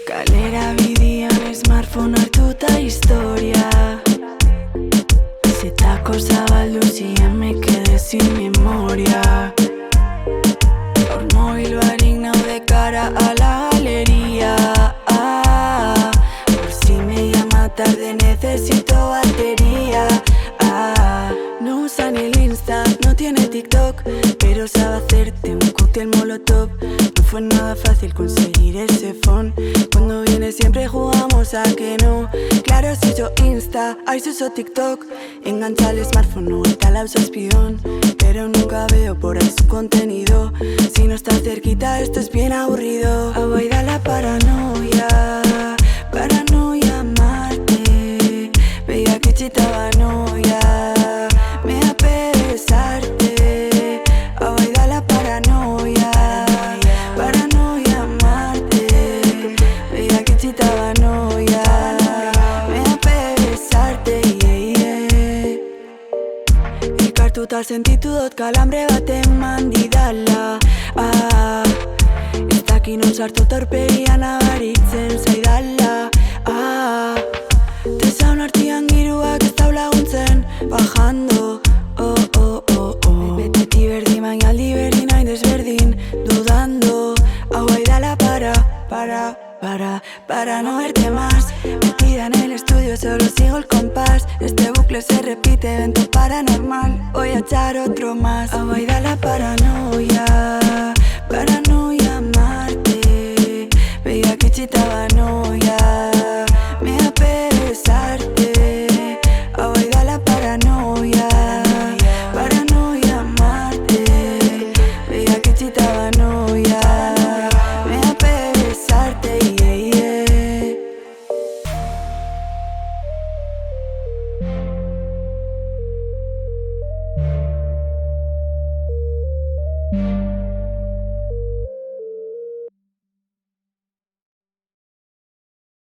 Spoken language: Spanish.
Kalera bidian smartphone hartuta historia. Zetako zabaldu zian me quedé sin memoria. Por móvil barik naude cara a la galería. Por si me llama tarde necesito batería. No usan el Insta, no tiene TikTok, pero sabe hacerte un cóctel molotov. No fue nada fácil conseguir ese phone. Cuando viene siempre jugamos a que no. Claro, si uso Insta, ahí se uso TikTok. Engancha el smartphone, no está la usa espión. Pero nunca veo por ahí su contenido. Si no está cerquita esto es bien aburrido. Abaida la paranoia, paranoia amarte. Veía que chitaba noia. Me da besarte, abaida la paranoia, paranoia amarte. Veia que chitaba noia, me da besarte, Elkartuta sentitu dut kalambre baten mandidala. Ez daki non sartu torpegian nabaritzen zaidala. Tesaun artian giruak ez dau laguntzen, bajando. Beti berdin, baina aldi berdin, hain desberdin, dudando. Hau aidala para no verte más. Metida en el estudio solo sigo el compás. Este bucle se repite, evento paranormal. Voy a echar otro más. Hau aidala paranoia, paranoia amarte. Veia que chitaba noia. Me da besarte, abaida la paranoia, paranoia amarte. Veia que chitaba noia, me da besarte, Yeah.